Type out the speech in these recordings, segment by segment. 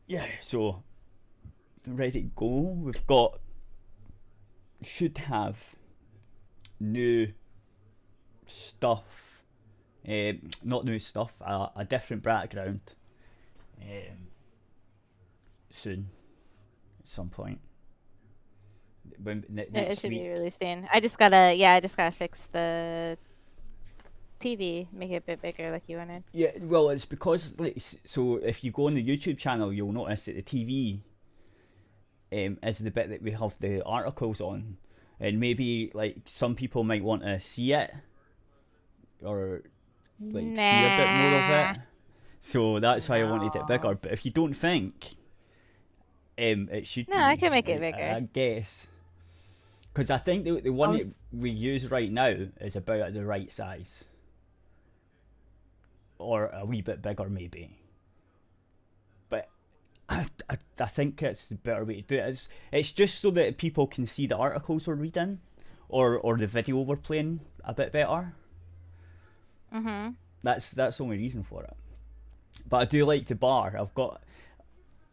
yeah, so ready to go. Should have new stuff. Not new stuff, a different background um, soon at some point. It Next should be week. really soon. I just gotta fix the TV, make it a bit bigger like you wanted. Yeah, well, it's because like so if you go on the YouTube channel, you'll notice that the TV is the bit that we have the articles on, and maybe like some people might want to see it or like see a bit more of it. Nah. So that's why I wanted it bigger. No. But if you don't think it should No, I be, can make it I bigger. guess, because I think the one Oh, that we use right now is about the right size, or a wee bit bigger maybe. But I think it's the better way to do it. It's just so that people can see the articles we're reading, or the video we're playing a bit better. mm-hmm. That's the only reason for it. But I do like the bar.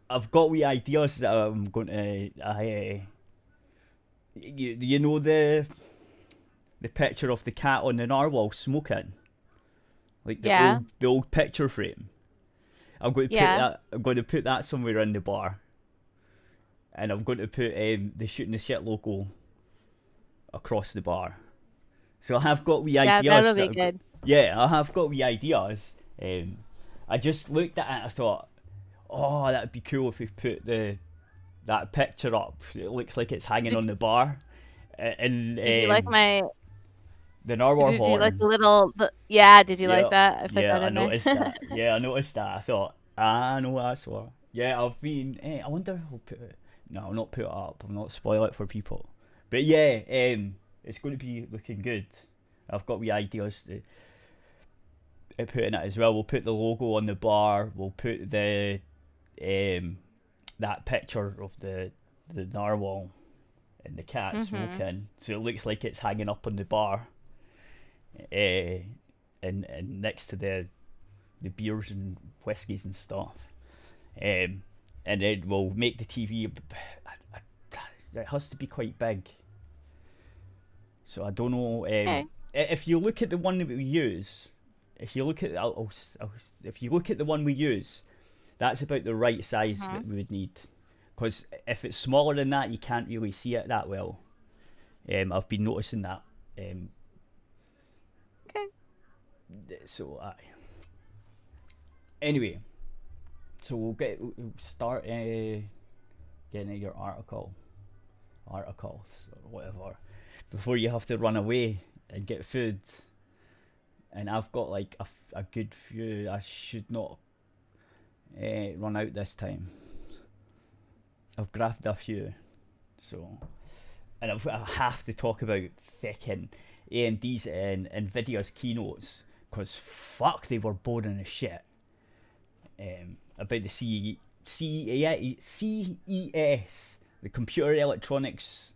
I've got wee ideas that I'm going to. You know the picture of the cat on the narwhal smoking, like Yeah. the old picture frame. Yeah. I'm going to put that somewhere in the bar, and I'm going to put the shooting the shit logo across the bar. So I have got wee Yeah, that'll ideas. be good. Yeah, I have got wee ideas. I just looked at it and I thought, oh, that'd be cool if we put the that picture up. It looks like it's hanging Did on the bar, and did you like my the narwhal did you like horn. the yeah, did you like Yeah, that? I put yeah, that I in there. noticed that. Yeah, I noticed that. I thought, I know that's what. Yeah, I've been. I wonder if I'll put it. No, I'll not put it up. I'll not spoil it for people. But yeah, it's going to be looking good. I've got wee ideas to put in it as well. We'll put the logo on the bar. We'll put the um that picture of the narwhal and the cat Mhm. smoking, so it looks like it's hanging up on the bar. Uh, and next to the beers and whiskies and stuff. Um, and then we'll make the TV. It has to be quite big. So I don't know. Okay. If you look at the one that we use, if you look at if you look at the one we use, that's about the right size that Mhm. we would need. Because if it's smaller than that, you can't really see it that well. I've been noticing that. Um, Okay. so anyway, so we'll start getting at your articles or whatever before you have to run away and get food. And I've got like a good few. I should not run out this time. I've grabbed a few, so and I have to talk about fucking AMD's and Nvidia's keynotes because fuck they were boring as shit. About the CES, the Computer Electronics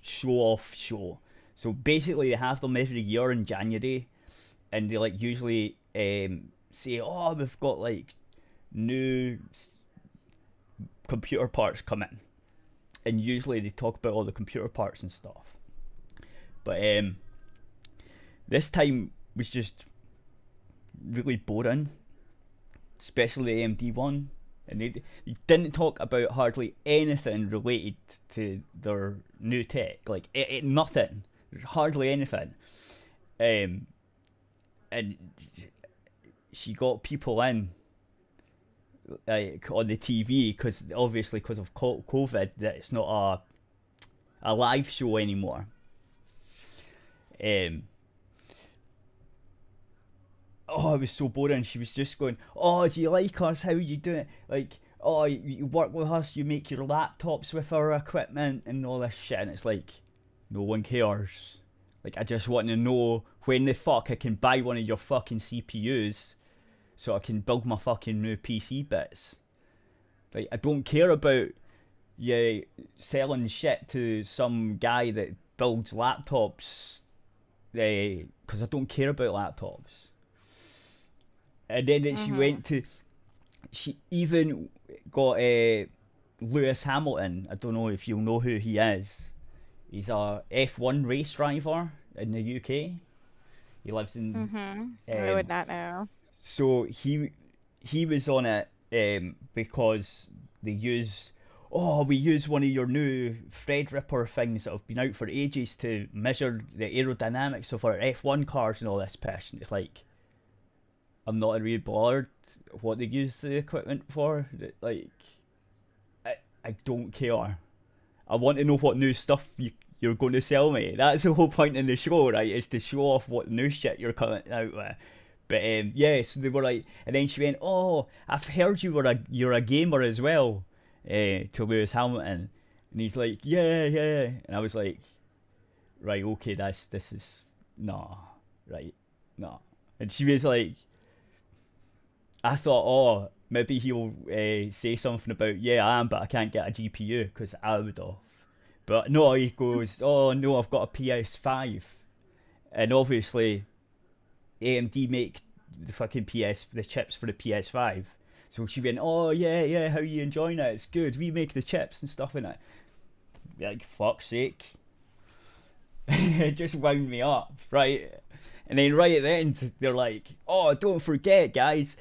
show off show. So basically, they have them every year in January, and they like usually say, "Oh, we've got like new computer parts coming," and usually they talk about all the computer parts and stuff. But this time was just really boring, especially the AMD one. And they didn't talk about hardly anything related to their new tech, like nothing, hardly anything. Um, and she got people in like on the TV because obviously because of COVID that it's not a live show anymore. Um, oh, it was so boring. She was just going, "Oh, do you like us? How are you doing? Like, oh, you work with us. You make your laptops with our equipment and all this shit." And it's like, no one cares. Like, I just want to know when the fuck I can buy one of your fucking CPUs so I can build my fucking new PC bits. Like, I don't care about you selling shit to some guy that builds laptops because I don't care about laptops. And then she Mhm. went to she even got Lewis Hamilton. I don't know if you'll know who he is. He's a F1 race driver in the UK. He lives in. I would not know. So he was on it because they use. Oh, we use one of your new Threadripper things that have been out for ages to measure the aerodynamics of our F1 cars and all this pish. And it's like, I'm not really bothered what they use the equipment for. Like, I don't care. I want to know what new stuff you're going to sell me. That's the whole point in the show, right? Is to show off what new shit you're coming out with. But yeah, so they were like, and then she went, "Oh, I've heard you're a gamer as well." To Lewis Hamilton, and he's like, "Yeah, yeah," and I was like, "Right, okay, this is nah, right, nah." And she was like, I thought, oh, maybe he'll say something about, yeah, I am, but I can't get a GPU because I would have. But no, he goes, oh no, I've got a PS5, and obviously AMD make the chips for the PS5. So she went, oh yeah, yeah, how are you enjoying it? It's good. We make the chips and stuff in it. Like, fuck's sake. It just wound me up, right? And then right at the end, they're like, oh, don't forget, guys,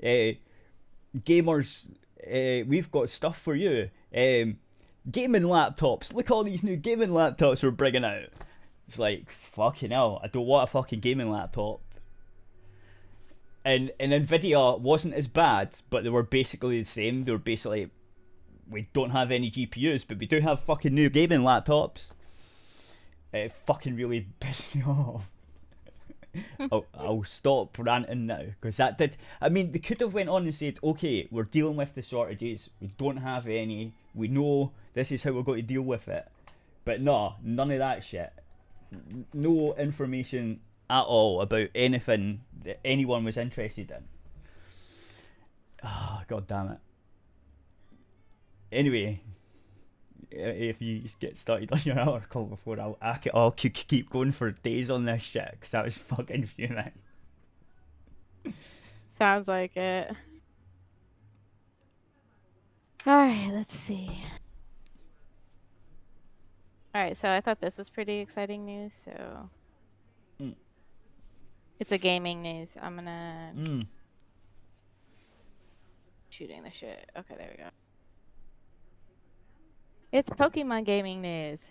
gamers, we've got stuff for you. Gaming laptops. Look, all these new gaming laptops we're bringing out. It's like, fucking hell, I don't want a fucking gaming laptop. And Nvidia wasn't as bad, but they were basically the same. They were basically, we don't have any GPUs, but we do have fucking new gaming laptops. It fucking really pissed me off. I'll stop ranting now, because that did. I mean, they could have went on and said, okay, we're dealing with the shortages. We don't have any. We know this is how we're going to deal with it. But no, none of that shit. No information at all about anything that anyone was interested in. Oh, god damn it. Anyway, if you get started on your article before I'll keep going for days on this shit, because that was fucking fuming. Sounds like it. Alright, let's see. Alright, so I thought this was pretty exciting news, so... It's a gaming news. I'm gonna... Shooting the shit. Okay, there we go. It's Pokemon gaming news.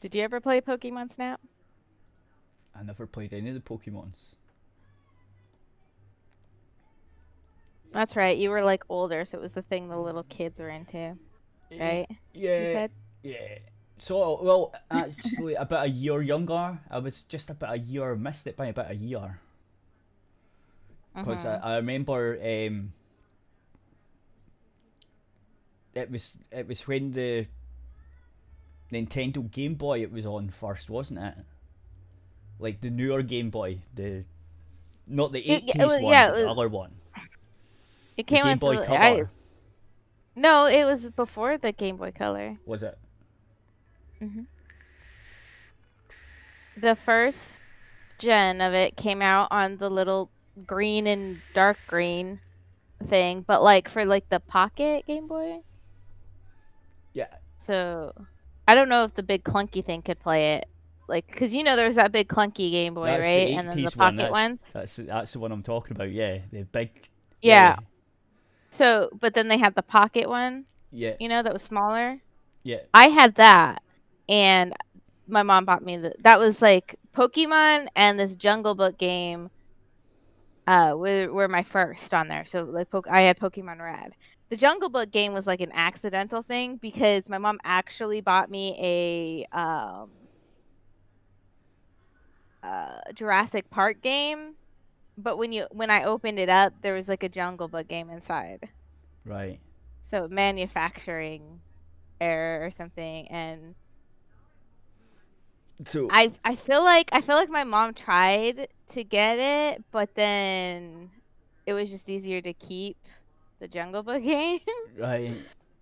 Did you ever play Pokemon Snap? I never played any of the Pokemons. That's right. You were like older, so it was the thing the little kids were into, right? Yeah. Yeah. So, well, actually, about a year younger. I was just about a year, missed it by about a year. Because I remember it was when the Nintendo Game Boy it was on first, wasn't it? Like the newer Game Boy, not the 80s one, but the other one. It came the Game Boy Color. No, it was before the Game Boy Color. Was it? The first gen of it came out on the little green and dark green thing, but like for like the Pocket Game Boy. Yeah. So I don't know if the big clunky thing could play it, like, because you know there was that big clunky Game Boy, that's right? The and then the Pocket ones. That's the one I'm talking about. Yeah, the big. Yeah. So, but then they had the Pocket one. Yeah. You know, that was smaller. Yeah. I had that, and my mom bought me that was like Pokemon and this Jungle Book game. Were my first on there. So like I had Pokemon Red. The Jungle Book game was like an accidental thing because my mom actually bought me a Jurassic Park game, but when I opened it up, there was like a Jungle Book game inside. Right. So manufacturing error or something, and so I feel like my mom tried to get it, but then it was just easier to keep the Jungle Book game. Right.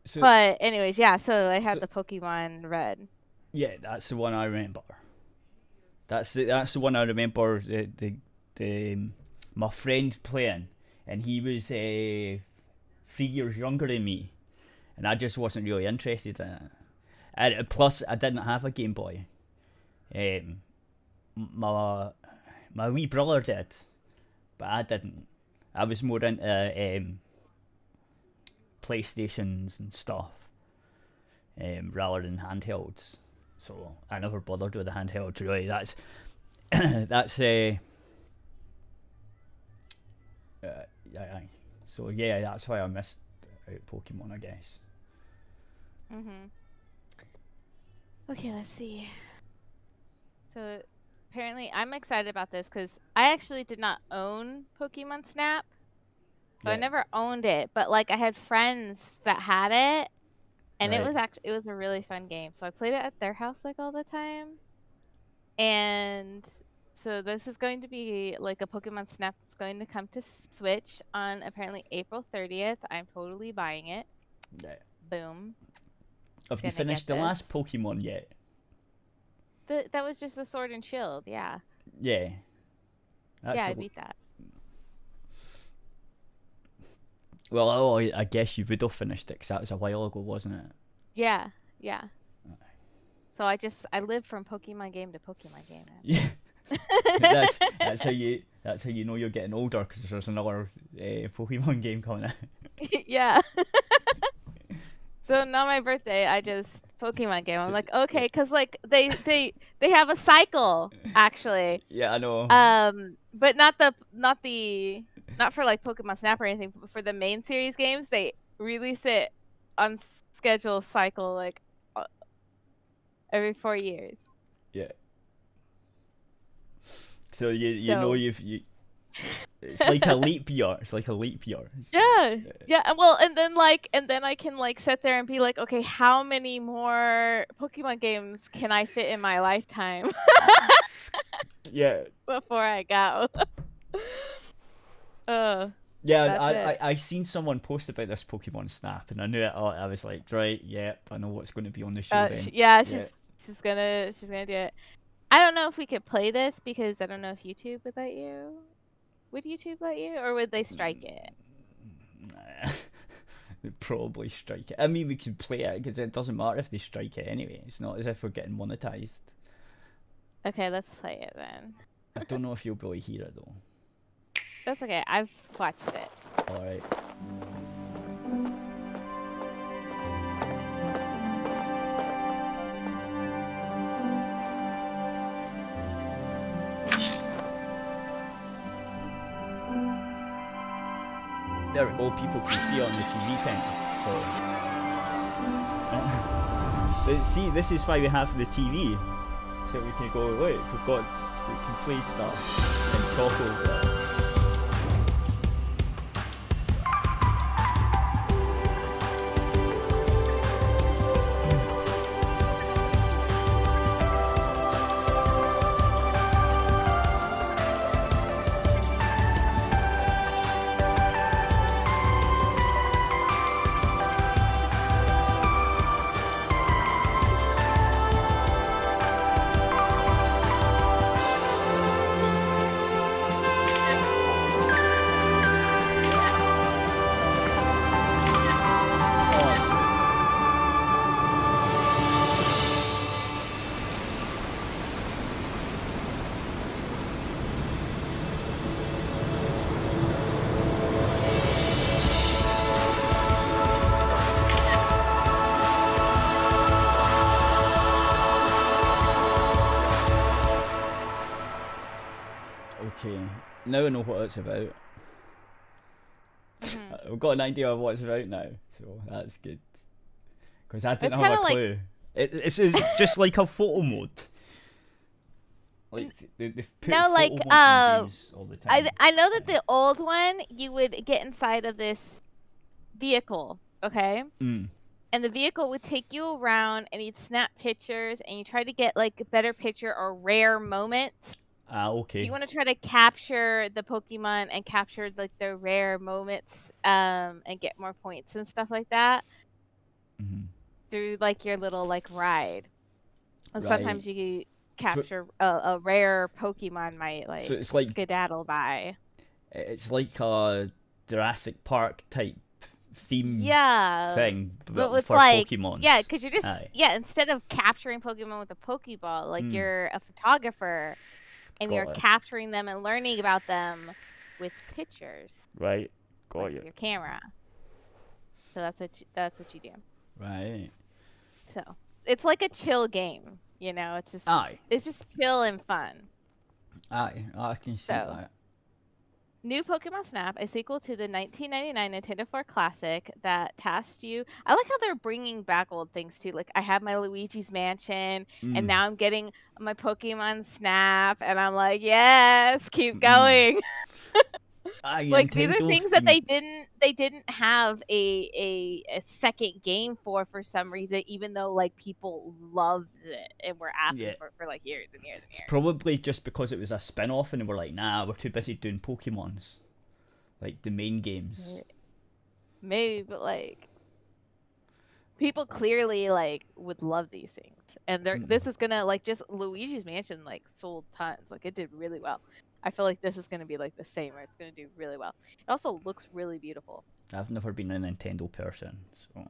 So, but anyways, yeah. So I had the Pokemon Red. Yeah, that's the one I remember. That's the one I remember. my friend playing, and he was 3 years younger than me, and I just wasn't really interested in it. And plus, I didn't have a Game Boy. My wee brother did, but I didn't. I was more into PlayStations and stuff, rather than handhelds. So I never bothered with the handhelds. Really, that's aye. So yeah, that's why I missed out Pokemon, I guess. Okay, let's see. So apparently, I'm excited about this because I actually did not own Pokemon Snap, so I Yeah. never owned it. But like, I had friends that had it, and Right. it was a really fun game. So I played it at their house like all the time. And so this is going to be like a Pokemon Snap that's going to come to Switch on apparently April 30th. I'm totally buying it. Yeah. Boom. Have you Gonna finished get the last this. Pokemon yet? That was just the Sword and Shield. Yeah. Yeah. That's Yeah, I the- beat that. Well, oh, I guess you would have finished it because that was a while ago, wasn't it? Yeah, yeah. So I live from Pokemon game to Pokemon game. Yeah. that's how you know you're getting older because there's another Pokemon game coming out. Yeah. So on my birthday, I just Pokemon game. I'm like, okay, because like they have a cycle actually. Yeah, I know. But not for like Pokemon Snap or anything. But for the main series games, they release it on schedule cycle like every 4 years. Yeah. So you know it's like a leap year. It's like a leap year. Yeah. Well, and then I can like sit there and be like, okay, how many more Pokemon games can I fit in my lifetime? Yeah. Before I go. Yeah, I seen someone post about this Pokemon Snap, and I knew it. I was like, right, yeah, I know what's going to be on the show then. She's gonna do it. I don't know if we could play this because I don't know if YouTube would let you. Would YouTube let you, or would they strike it? Nah. They'd probably strike it. I mean, we could play it because it doesn't matter if they strike it anyway. It's not as if we're getting monetized. Okay, let's play it then. I don't know if you'll be able to hear it though. That's okay. I've watched it. All right. There we go. People can see it on the TV thing. So. See, this is why we have the TV, so we can go. Look, we can play stuff and talk over it. Okay, now I know what it's about. I've got an idea of what it's about now, so that's good. Because I didn't have a clue. It's just like a photo mode. Like they've put photo mode in games all the time. I know that the old one, you would get inside of this vehicle, okay? Mm. And the vehicle would take you around, and you'd snap pictures, and you try to get like a better picture or rare moments. Okay. So you want to try to capture the Pokemon and capture like the rare moments, and get more points and stuff like that through like your little like ride. And sometimes you capture a rare Pokemon might like, so it's like skedaddle by. It's like a Jurassic Park type theme Yeah, thing, but but with for like, yeah, Pokemons. because you're just, Aye. yeah, instead of capturing Pokemon with a Pokeball, like Mm, you're a photographer and you're got it. capturing them and learning about them with pictures, Right. like Got with you. your camera. So that's what you do. Right. So it's like a chill game, It's just Aye. it's just chill and fun. Aye. I can see So that. New Pokemon Snap, a sequel to the 1999 Nintendo 4 classic that tasked you. I like how they're bringing back old things too. Like I have my Luigi's Mansion, and Mm. now I'm getting my Pokemon Snap, and I'm like, yes, keep Mm. going. Aye, Like these are Nintendo. things that they didn't have a second game for some reason, even though like people loved it and were asking Yeah. for like years and years and It's years. probably just because it was a spin off and they were like, nah, we're too busy doing Pokemons. Like the main games. Maybe, but like people clearly like would love these things, and Mm. this is gonna like just Luigi's Mansion like sold tons, like it did really well. I feel like this is gonna be like the same, where it's gonna do really well. It also looks really beautiful. I've never been a Nintendo person, so.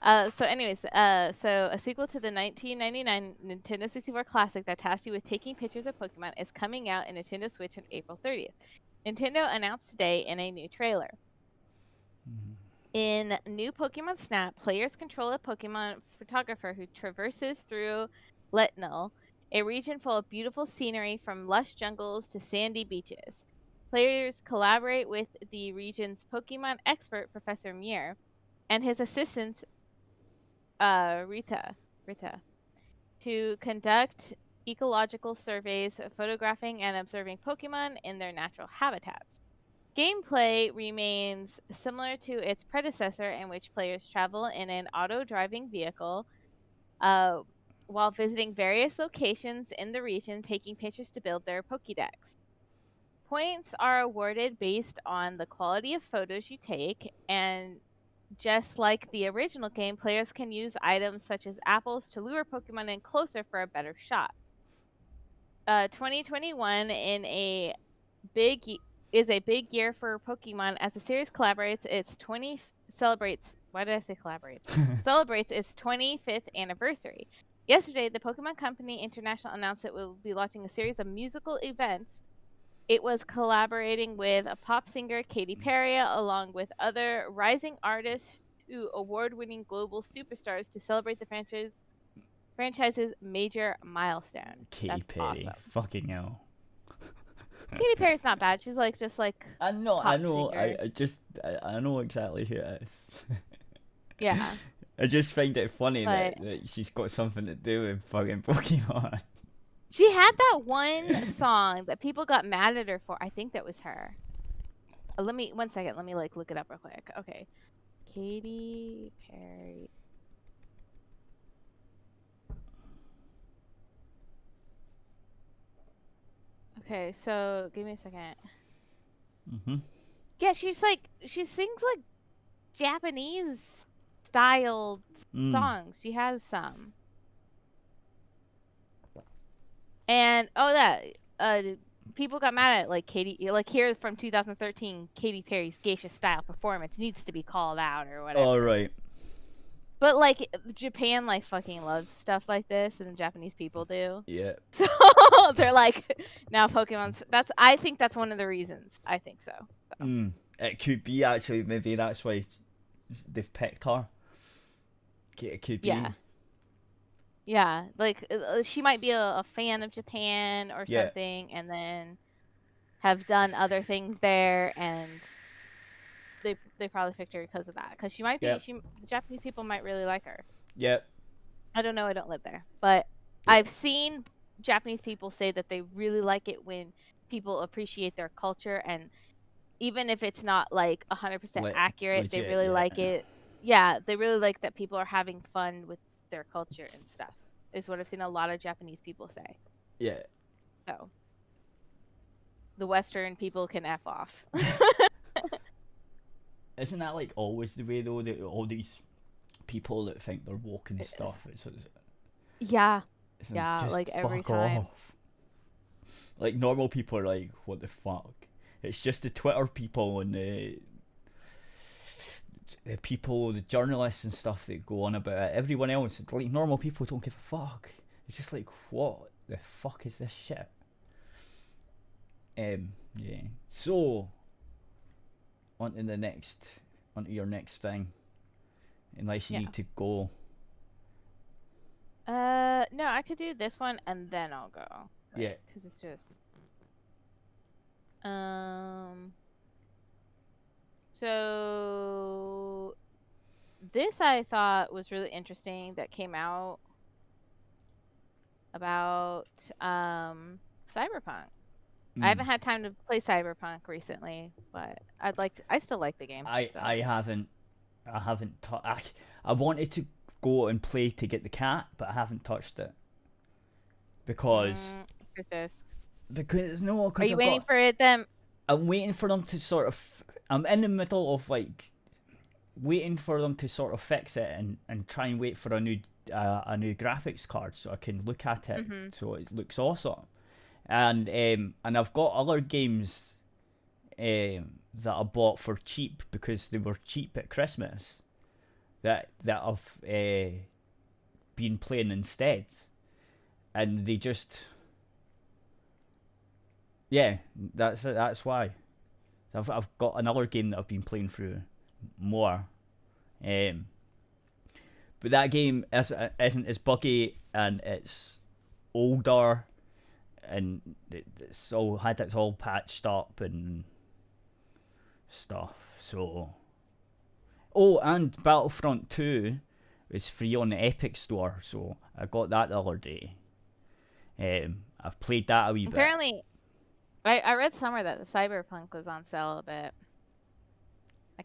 So a sequel to the 1999 Nintendo 64 classic that tasks you with taking pictures of Pokemon is coming out in Nintendo Switch on April 30th. Nintendo announced today in a new trailer. Mm. In new Pokemon Snap, players control a Pokemon photographer who traverses through Letnal, a region full of beautiful scenery from lush jungles to sandy beaches. Players collaborate with the region's Pokemon expert, Professor Muir, and his assistant, Rita, to conduct ecological surveys, photographing and observing Pokemon in their natural habitats. Gameplay remains similar to its predecessor, in which players travel in an auto driving vehicle uh, while visiting various locations in the region, taking pictures to build their Pokédex. Points are awarded based on the quality of photos you take, and just like the original game, players can use items such as apples to lure Pokemon in closer for a better shot. 2021 big is a big year for Pokemon as the series celebrates. Why did I say collaborates? Celebrates its 25th anniversary. Yesterday, the Pokemon Company International announced it will be launching a series of musical events. It was collaborating with a pop singer, Katy Perry, along with other rising artists to award-winning global superstars to celebrate the franchise's major milestone. Katy That's Perry. awesome. Fucking hell. Katy Perry's not bad. She's like just like I know, I pop know, singer. I know exactly who it is. Yeah. I just find it funny But that she's got something to do with fucking Pokemon. she had that one song that people got mad at her for. I think that was her. Let me 1 second. Let me like look it up real quick. Okay. Katy Perry. Okay, so give me a second. Mm-hmm. Yeah, she sings like Japanese styled Mm. songs. She has some. And oh that people got mad at like Katy, like here from 2013, Katy Perry's geisha style performance needs to be called out or All whatever. right. But like Japan like fucking loves stuff like this, and the Japanese people do. Yeah. So they're like, now Pokemon's. I think that's one of the reasons. I think so. Mm. It could be actually. Maybe that's why they've picked her. It could be. Yeah. Yeah, like she might be a fan of Japan or Yeah. something, and then have done other things there, and they probably picked her because of that. Because she might be Yeah. the Japanese people might really like her. Yeah. I don't know. I don't live there, but Yeah. I've seen Japanese people say that they really like it when people appreciate their culture, and even if it's not like 100% accurate, they Legit. really Yeah. like it. Yeah, they really like that people are having fun with their culture and stuff. Is what I've seen a lot of Japanese people say. Yeah. So the Western people can F off. Isn't that like always the way though? That all these people that think they're woke and It is. stuff. Yeah. It's Yeah, just like every fuck time. off. Like normal people are like, what the fuck? It's just the Twitter people and the people, the journalists and stuff that go on about it. Everyone else, like normal people, don't give a fuck. It's just like, what the fuck is this shit? Yeah. So, on to your next thing. Unless you Yeah. need to go. No, I could do this one and then I'll go. Right? Yeah. Because it's just. So this I thought was really interesting that came out about Cyberpunk. I haven't had time to play Cyberpunk recently, but I still like the game. So. I haven't I wanted to go and play to get the cat, but I haven't touched it because no. Are you waiting for it then? I'm waiting for them to sort of. I'm in the middle of like waiting for them to sort of fix it and try and wait for a new graphics card so I can look at it so it looks awesome. And I've got other games that I bought for cheap because they were cheap at Christmas that I've been playing instead, and they just that's why I've got another game that I've been playing through more, but that game isn't as buggy and it's older and it's all patched up and stuff. So, and Battlefront 2 is free on the Epic Store, so I got that the other day. I've played that a wee bit. Apparently, I read somewhere that the Cyberpunk was on sale a bit.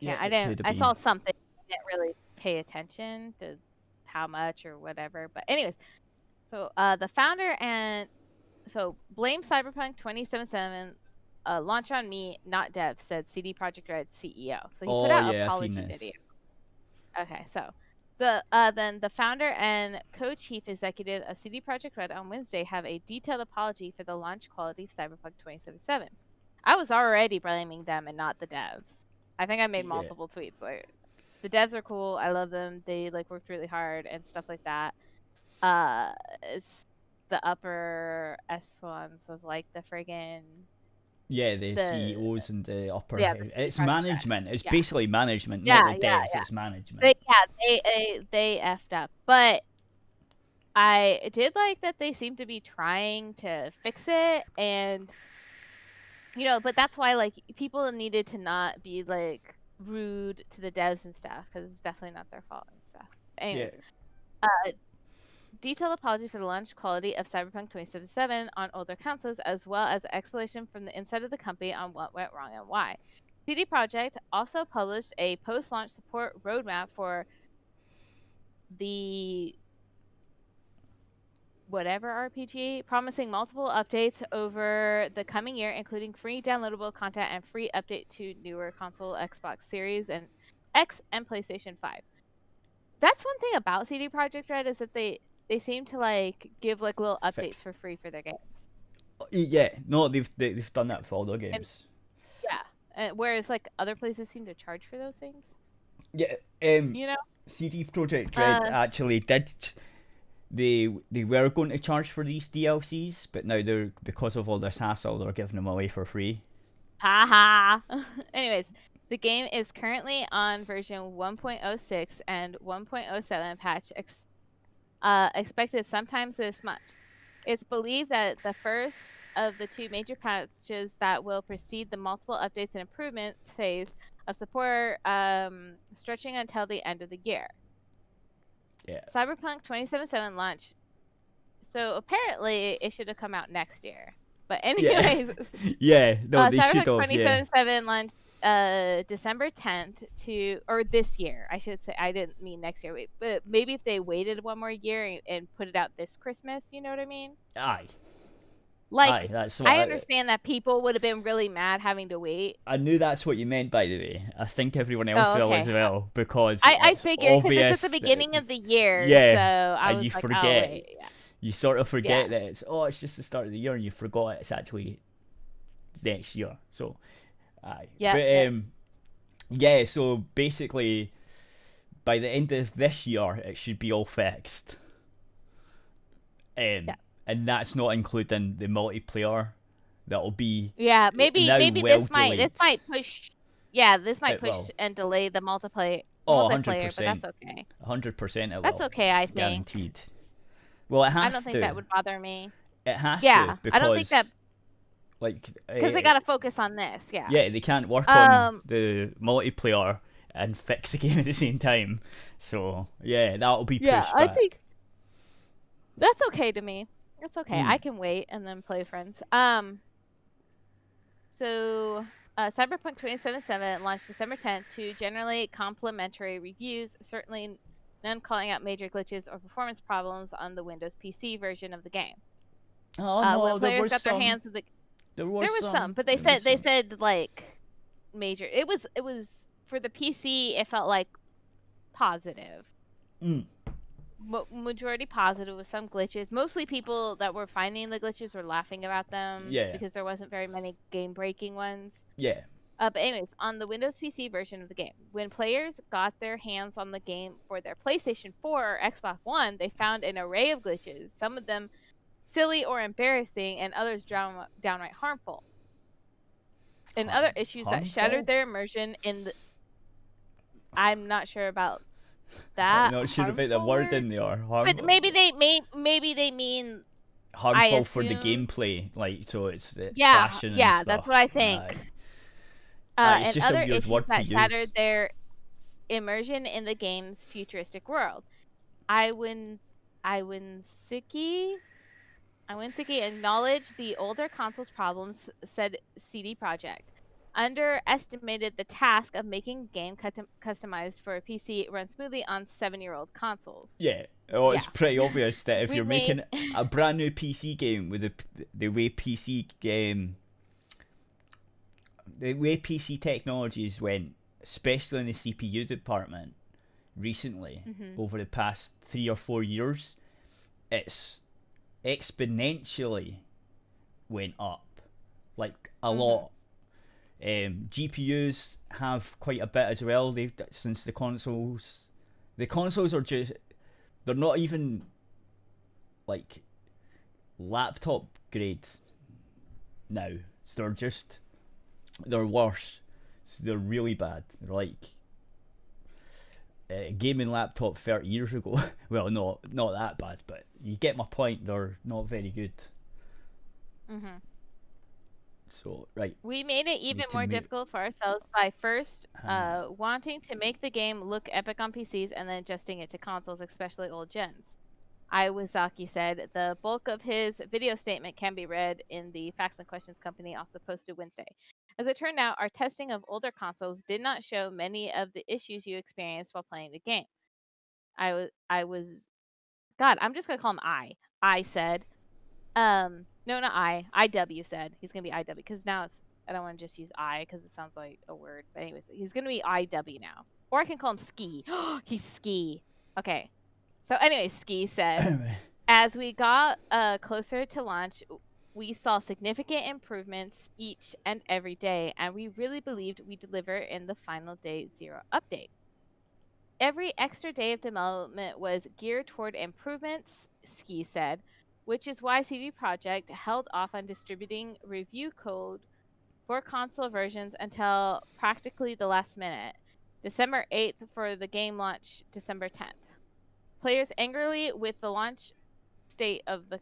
I saw something. I didn't really pay attention to how much or whatever. But anyways, so the founder blame Cyberpunk 2077. Launch on me, not dev, said CD Projekt Red CEO. So he put out an apology video. Okay, so then the founder and co-chief executive of CD Projekt Red on Wednesday have a detailed apology for the launch quality of Cyberpunk 2077. I was already blaming them and not the devs. I think I made multiple tweets like, the devs are cool. I love them. They like worked really hard and stuff like that. It's the upper echelons of like the friggin' the CEOs and the upper. It's management. It's basically management, not the devs. It's management. They effed up, but I did like that they seem to be trying to fix it, and but that's why like people needed to not be like rude to the devs and stuff because it's definitely not their fault and stuff. Anyways, detailed apology for the launch quality of Cyberpunk 2077 on older consoles, as well as explanation from the inside of the company on what went wrong and why. CD Projekt also published a post-launch support roadmap for the whatever RPG, promising multiple updates over the coming year, including free downloadable content and free update to newer console, Xbox Series and X and PlayStation 5. That's one thing about CD Projekt Red is that they seem to like give like little updates for free for their games. Yeah, no, they've done that for all their games. Whereas like other places seem to charge for those things. Yeah, CD Projekt Red actually did. They were going to charge for these DLCs, but now because of all this hassle, they're giving them away for free. Haha. Anyways, the game is currently on version 1.06 and 1.07 patch expected sometime this month. It's believed that the first of the two major patches that will precede the multiple updates and improvements phase of support stretching until the end of the year. Yeah. Cyberpunk 2077 launch. So apparently it should have come out next year. But anyways, they should have. Cyberpunk 2077 launched December 10th or this year, I should say. I didn't mean next year. But maybe if they waited one more year and put it out this Christmas, you know what I mean? Aye. Like, I understand that people would have been really mad having to wait. I knew that's what you meant, by the way. I think everyone else will as well, because I figured because it's at the beginning of the year. So I was you like, forget. oh, wait. You sort of Yeah. forget that it's just the start of the year, and you forgot it's actually next year. So, aye. Yep. But Yep. yeah. So basically, by the end of this year, it should be all fixed. Yeah. And that's not including the multiplayer that'll be Yeah. Maybe now maybe well this delayed. might push. Yeah, this might It push will. and delay the Oh, multiplayer, but 100%. that's okay. 100% it That's will. okay, I think. Guaranteed. Well, it I don't has think that to. would bother me. It has to Yeah, I don't think that because, like, because they gotta focus on this. Yeah. yeah, they can't work on Um. the multiplayer and fix the game at the same time. So, yeah, that'll be Yeah, pushed I back. think that's okay to me. It's okay. I Mm. can wait and then play friends. So Cyberpunk 2077 launched December 10th to generate complimentary reviews, certainly none calling out major glitches or performance problems on the Windows PC version of the game. Oh When no, there players was got their some. hands on the There there was was some, some. but There was they some. said like major. It was for the PC. It felt like positive. Mm. Majority positive with some glitches. Mostly people that were finding the glitches were laughing about them Yeah. because there wasn't very many game breaking ones. Yeah. But anyways, on the Windows PC version of the game, when players got their hands on the game for their PlayStation 4 or Xbox One, they found an array of glitches, some of them silly or embarrassing, and others downright harmful. And other issues that Harmful? shattered their immersion in the. I'm not sure about I'm that not sure about the harmful word word, in there. but maybe they mean. I Harmful for the assume. gameplay, like so it's Yeah, crashing and yeah, that's stuff. what I think. Aye. It's And just a other weird issues word to that use. shattered their immersion in the game's futuristic world. Iwinski acknowledged the older console's problems, said CD Projekt. Underestimated the task of making a game customized for a PC run smoothly on 7-year-old consoles. Yeah. Oh, it's Yeah. pretty obvious that if We you're made making a brand new PC game with the way PC game, the way PC technologies went, especially in the CPU department, recently over the past 3 or 4 years, it's exponentially went up, like a lot. GPUs have quite a bit as well. They've since the consoles are just they're not even like laptop grade now. So they're worse. So they're really bad. They're like a gaming laptop 30 years ago. Well, not that bad, but you get my point. They're not very good. So right, We made it even to more make difficult for ourselves by first wanting to make the game look epic on PCs and then adjusting it to consoles, especially old gens. Iwazaki said the bulk of his video statement can be read in the Facts and Questions company also posted Wednesday. As it turned out, our testing of older consoles did not show many of the issues you experienced while playing the game. I was God, I'm just gonna call him I said. No, not IW said. He's gonna be IW because now I don't want to just use I because it sounds like a word. But anyways, he's gonna be IW now, or I can call him Ski. He's Ski. Okay. So anyways, Ski said, as we got closer to launch, we saw significant improvements each and every day, and we really believed we deliver in the final day 0 update. Every extra day of development was geared toward improvements, Ski said, which is why CD Projekt held off on distributing review code for console versions until practically the last minute, December 8th for the game launch, December 10th. Players angry with the launch state of the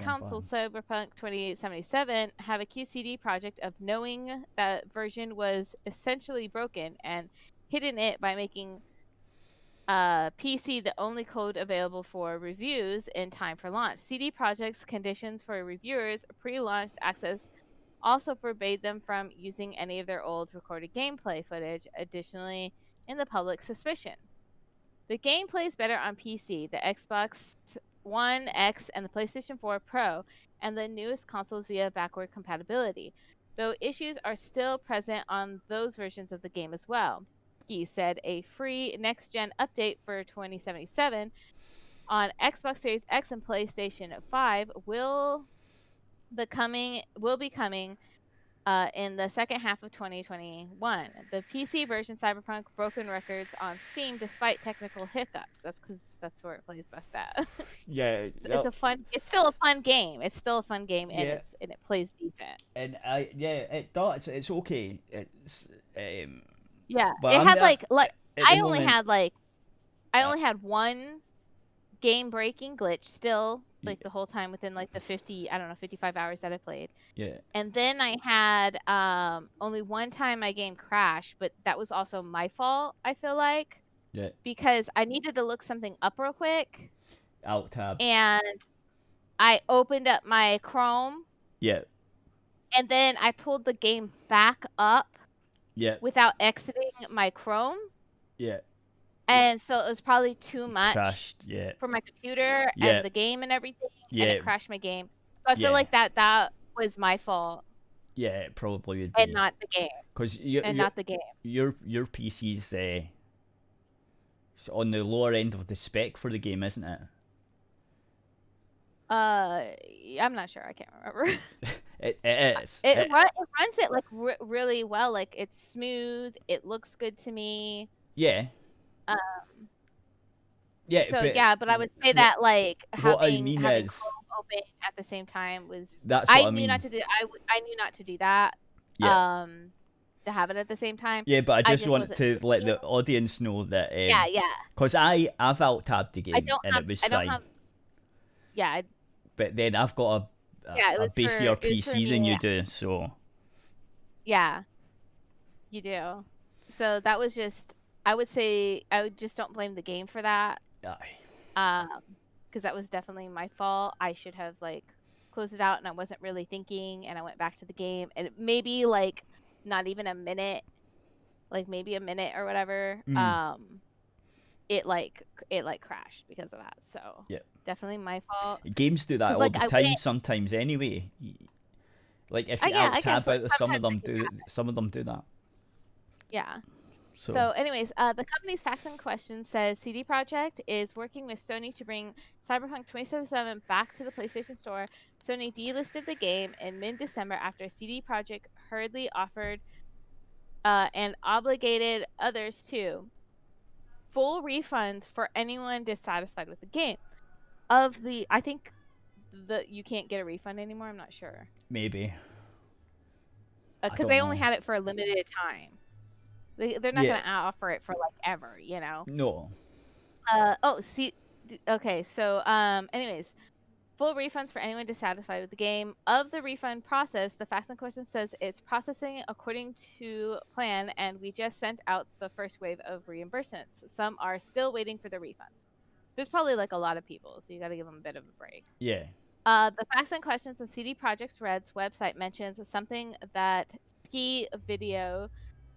console Cyberpunk 2077 have accused CD Projekt of knowing that version was essentially broken and hidden it by making PC the only code available for reviews in time for launch. CD Projekt's conditions for reviewers' pre-launch access also forbade them from using any of their old recorded gameplay footage, additionally in the public suspicion. The game plays better on PC, the Xbox One X, and the PlayStation 4 Pro, and the newest consoles via backward compatibility, though issues are still present on those versions of the game as well. Ski said a free next-gen update for 2077 on Xbox Series X and PlayStation 5 will be coming in the second half of 2021. The PC version Cyberpunk broken records on Steam despite technical hiccups. That's because that's where it plays best at. Yeah, It's still a fun game. It's still a fun game, and Yeah. it plays decent. and it does. It's okay. It's Yeah, but it I'm had at the I only moment. had one game breaking glitch still the whole time within the 55 hours that I played. Yeah, And then I had only one time my game crashed, but that was also my fault, I feel like, yeah. because I needed to look something up real quick, Alt tab. and I opened up my Chrome, Yeah, and then I pulled the game back up yeah, without exiting my Chrome, yeah. and so it was probably too much Crashed. Yeah, for my computer Yeah. and the game and everything, and yeah, it crashed my game. So I Yeah. feel like that was my fault yeah. It probably would and be not the game. because Not the game. your PC's on the lower end of the spec for the game, isn't it? I'm not sure. I can't remember. It is. It runs it really well. Like, it's smooth. It looks good to me. Yeah. Um. Yeah. So but but I would say that what I having mean having is Chrome open at the same time was. that's what I knew mean. not to do. I knew not to do that. Yeah. To have it at the same time. Yeah, but I just want wasn't to let thinking. the audience know that. Yeah. Because I've alt tabbed the game I don't and have. it was I don't fine. have. Yeah. But then I've got Yeah, a beefier it was for PC than me. you do, so. Yeah. You do. So that was just. I would say I would just don't blame the game for that. Aye. Because that was definitely my fault. I should have closed it out, and I wasn't really thinking, and I went back to the game, and maybe not even a minute, maybe a minute or whatever. It crashed because of that. So Yeah. definitely my fault. Games do that 'Cause, all the time sometimes anyway. Like if you alt tab out, some of them do that. Yeah. So, So anyways, the company's fax in question says CD Projekt is working with Sony to bring Cyberpunk 2077 back to the PlayStation Store. Sony delisted the game in mid-December after CD Projekt hurriedly offered and obligated others to full refunds for anyone dissatisfied with the game. I think you can't get a refund anymore. I'm not sure. maybe. Because they only had it for a limited time. They're not going to offer it for ever, you know? No. Okay, so anyways, full refunds for anyone dissatisfied with the game. Of the refund process, the fax in question says it's processing according to plan, and we just sent out the first wave of reimbursements. Some are still waiting for the refunds. There's probably a lot of people, so you got to give them a bit of a break. Yeah. The fax in questions on CD Projekt Red's website mentions something that Ski Video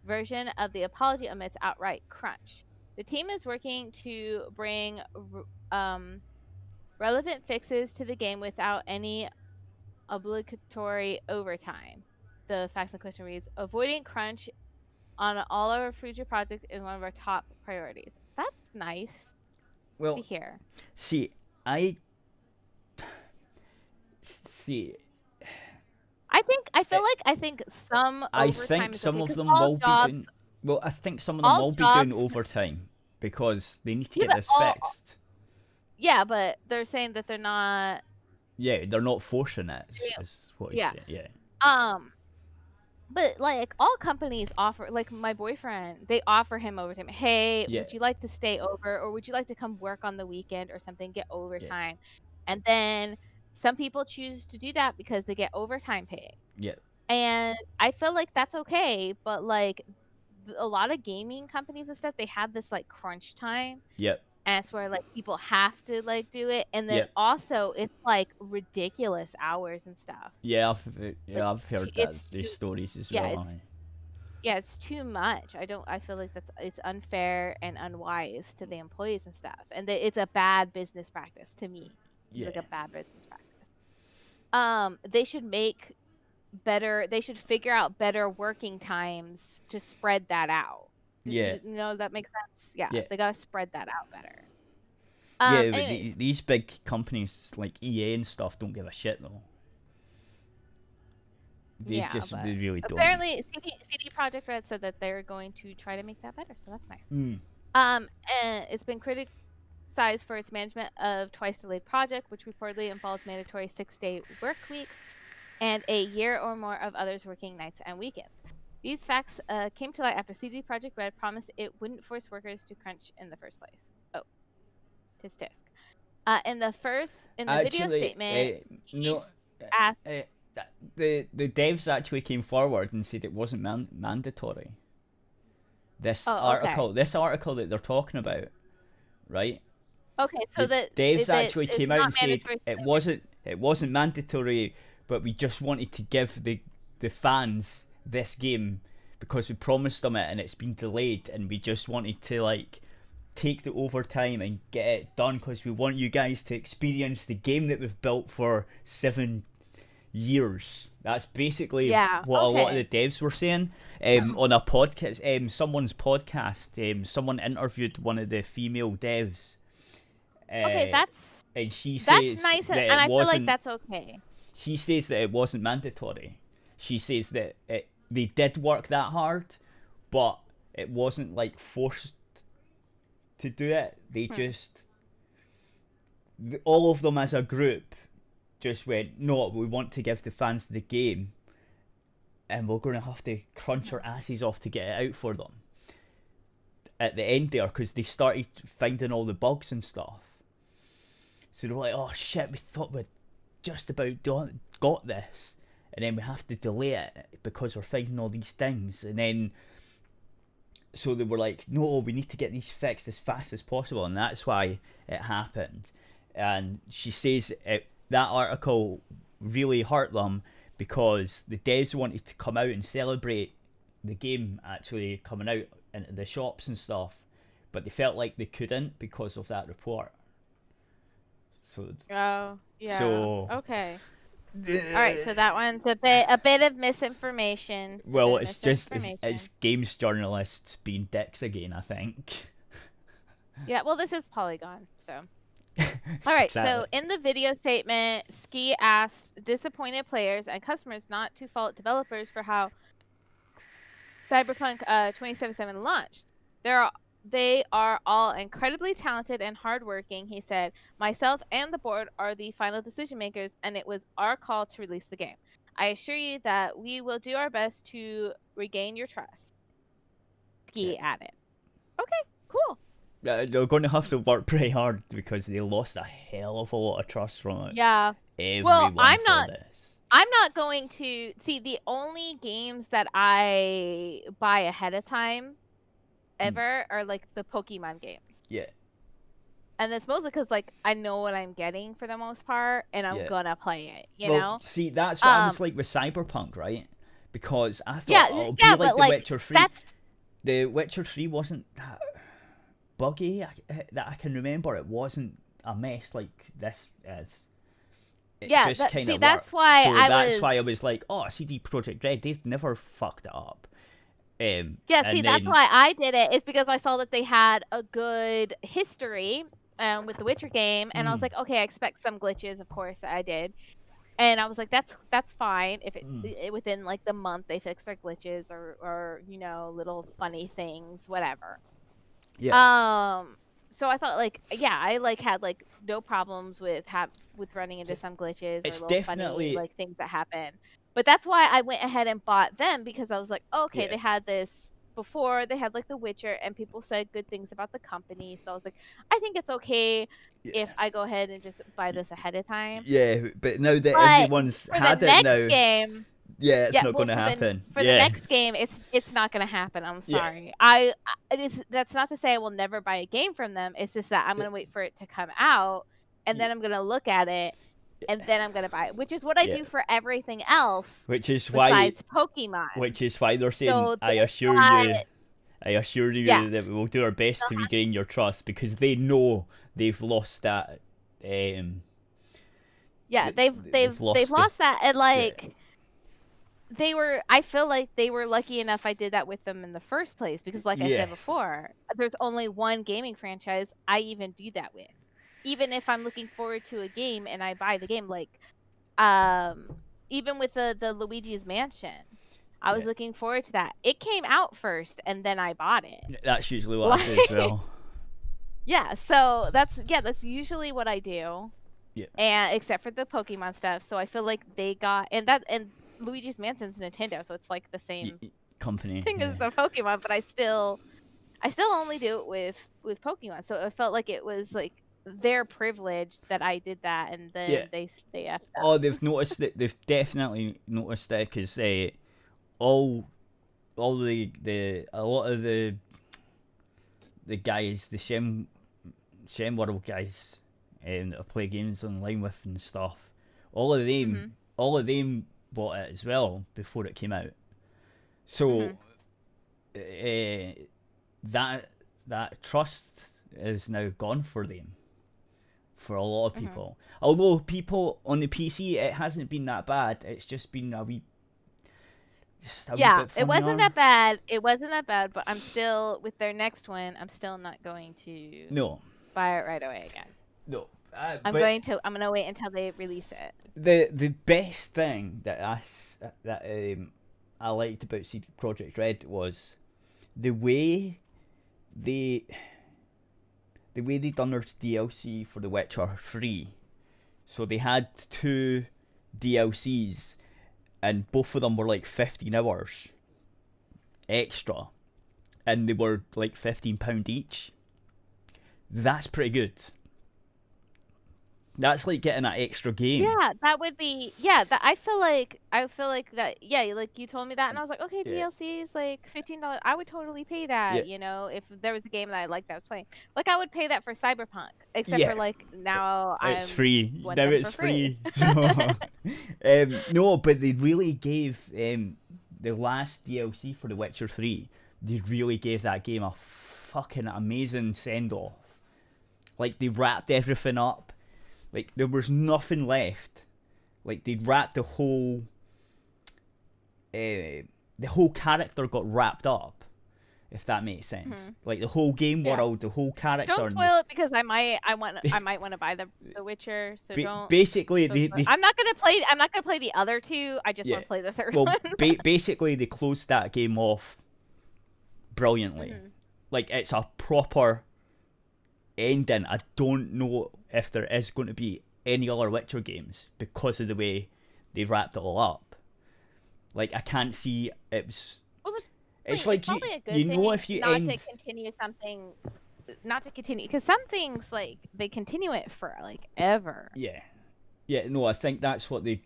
version of the apology omits outright crunch. The team is working to bring relevant fixes to the game without any obligatory overtime. The fax in question reads, avoiding crunch on all our future projects is one of our top priorities. That's nice to hear. See, I think some overtime I think is some okay, of 'cause them all will jobs, be doing. Well, I think some of them all will be doing jobs- overtime because they need to Yeah, get but this all- fixed. Yeah, but they're saying that they're not. Yeah, they're not forcing it. Is what he's Yeah. saying. Yeah. But all companies offer, my boyfriend, they offer him overtime. Hey, Yeah. would you like to stay over, or would you like to come work on the weekend or something? Get overtime, and then some people choose to do that because they get overtime pay. Yeah. And I feel like that's okay, but a lot of gaming companies and stuff, they have this crunch time. Yep. And it's where people have to do it, and then also it's ridiculous hours and stuff. Yeah, I've heard these stories as well. Yeah, it's too much. I feel like it's unfair and unwise to the employees and stuff, and it's a bad business practice to me. It's a bad business practice. They should make better. They should figure out better working times to spread that out. That makes sense. Yeah, they gotta spread that out better. Yeah, but Anyways, these big companies like EA and stuff don't give a shit though. yeah, They but really don't. apparently CD Projekt Red said that they're going to try to make that better, so that's nice. Mm. And it's been criticized for its management of Twice Delayed Project, which reportedly involved mandatory 6-day work weeks and a year or more of others working nights and weekends. These facts came to light after CD Projekt Red promised it wouldn't force workers to crunch in the first place. Oh, tisk tisk. In the video Actually, statement, no. he's asked. The devs actually came forward and said it wasn't mandatory. Oh, okay. This article that they're talking about, right? Okay, so The that devs that actually it's came out not and said mandatory. it wasn't mandatory, but we just wanted to give the fans this game because we promised them it and it's been delayed, and we just wanted to like take the overtime and get it done because we want you guys to experience the game that we've built for 7 years. That's basically Yeah. what a lot of Okay. the devs were saying. On a podcast, someone's podcast, someone interviewed one of the female devs, Okay, uh, and she that's says nice, and that it I feel like wasn't. that's okay. She says that it wasn't mandatory. She says that they did work that hard, but it wasn't like forced to do it. They just all of them as a group just went, no, we want to give the fans the game, and we're going to have to crunch our asses off to get it out for them at the end there because they started finding all the bugs and stuff. So they're like, oh shit, we thought we'd just about got this, and then we have to delay it because we're finding all these things. And then so they were like, no, we need to get these fixed as fast as possible, and that's why it happened. And she says that article really hurt them because the devs wanted to come out and celebrate the game actually coming out into the shops and stuff, but they felt like they couldn't because of that report. So Oh, yeah. So Okay. All right, so that one's a bit of misinformation. Well, it's games journalists being dicks again, I think. Yeah, well, this is Polygon, so. All right, Exactly. so in the video statement, Ski asked disappointed players and customers not to fault developers for how Cyberpunk 2077 launched. They are all incredibly talented and hardworking, he said. Myself and the board are the final decision makers, and it was our call to release the game. I assure you that we will do our best to regain your trust. Ski added. Okay, cool. They're going to have to work pretty hard because they lost a hell of a lot of trust from it. Yeah. Everyone I'm not going to see the only games that I buy ahead of time ever are like the Pokemon games. Yeah. And it's mostly because like I know what I'm getting for the most part, and I'm gonna play it. You know. See, that's what I was like with Cyberpunk, right? Because I thought it'll be like The Witcher 3. The Witcher 3 wasn't that buggy that I can remember. It wasn't a mess like this is. That's why I was like, oh, CD Projekt Red, they've never fucked it up. That's why I did it, is because I saw that they had a good history with the Witcher game, and I was like, okay, I expect some glitches, of course I did. And I was like, that's fine if it within like the month they fix their glitches or you know, little funny things, whatever. Yeah. So I thought like, yeah, I like had like no problems with running into some glitches or little funny like things that happen. But that's why I went ahead and bought them, because I was like, okay, they had this before, they had like The Witcher, and people said good things about the company. So I was like, I think it's okay if I go ahead and just buy this ahead of time. Yeah, but now that everyone's had it now, game, it's not going to happen. For the next game, it's not going to happen. I'm sorry. That's not to say I will never buy a game from them. It's just that I'm going to wait for it to come out, and then I'm going to look at it, and then I'm going to buy it, which is what I do for everything else. Besides Pokemon. Which is why they're saying, so I assure you that we will do our best to regain your trust, because they know they've lost that. They've lost that, and like. I feel like they were lucky enough I did that with them in the first place, because like I said before, there's only one gaming franchise I even do that with. even if I'm looking forward to a game and I buy the game, like even with the Luigi's Mansion, I was Yeah. looking forward to that. It came out first and then I bought it. That's usually what I do as well. Yeah, so that's usually what I do. Yeah. And except for the Pokemon stuff, so I feel like they got and Luigi's Mansion's Nintendo, so it's like the same Company. thing as the Pokemon, but I still only do it with Pokemon. So it felt like it was like their privilege that I did that, and then Yeah. they effed up. Oh, they've noticed it. They've definitely noticed it because all the a lot of the guys, the Shem World guys, that I play games online with and stuff, all of them bought it as well before it came out. So that trust is now gone for them, for a lot of people. Although people on the PC, it hasn't been that bad. It's just been a wee. Yeah, it wasn't that bad. It wasn't that bad, but I'm still with their next one. I'm still not going to buy it right away again. No, I'm going to wait until they release it. The best thing that I liked about CD Projekt Red was the way they done their DLC for The Witcher 3. So they had 2 DLCs, and both of them were like 15 hours extra, and they were like £15 each. That's pretty good. That's like getting that extra game. Yeah, that would be. Yeah, that I feel like that. Yeah, like you told me that, and I was like, okay, DLC is like $15. I would totally pay that. You know, if there was a game that I liked that I was playing, like I would pay that for Cyberpunk. Except for like now it's free. Now it's free. So, no, but they really gave the last DLC for The Witcher 3. They really gave that game a fucking amazing send off. Like they wrapped everything up. Like there was nothing left. Like they wrapped the whole character got wrapped up, if that makes sense. Like the whole game world, the whole character. Don't spoil it because I might want to buy the Witcher. So don't. Basically, I'm not gonna play the other 2. I just want to play the third one. Basically, they closed that game off brilliantly. Like it's a proper ending. I don't know if there is going to be any other Witcher games because of the way they wrapped it all up. Like I can't see it was. Well, it's like probably a good you thing know if you not to continue something, not to continue because some things like they continue it for like ever. Yeah. No, I think that's what they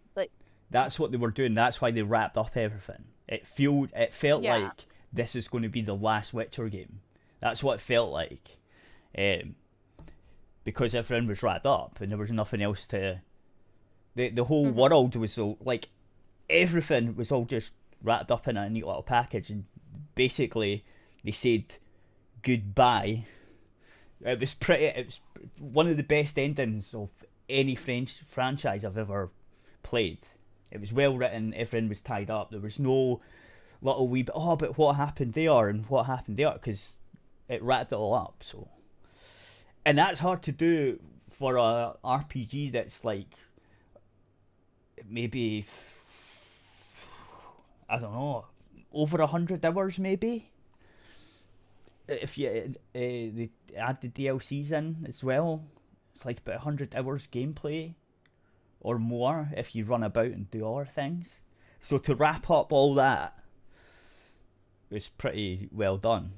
that's what they were doing. That's why they wrapped up everything. It felt like this is going to be the last Witcher game. That's what it felt like. Because everything was wrapped up and there was nothing else to. The whole world was so like everything was all just wrapped up in a neat little package, and basically they said goodbye. It was one of the best endings of any franchise I've ever played. It was well written. Everything was tied up. There was no little wee bit. Oh, but what happened there and what happened there? Because it wrapped it all up. So. And that's hard to do for a RPG that's like maybe, I don't know, over 100 hours maybe. If you they add the DLCs in as well, it's like about 100 hours gameplay or more if you run about and do other things. So to wrap up all that was pretty well done.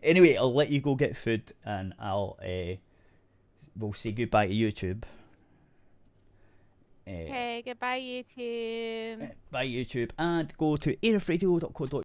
Anyway, I'll let you go get food, and we'll say goodbye to YouTube. Okay, goodbye YouTube. Bye YouTube, and go to airfradio.co.uk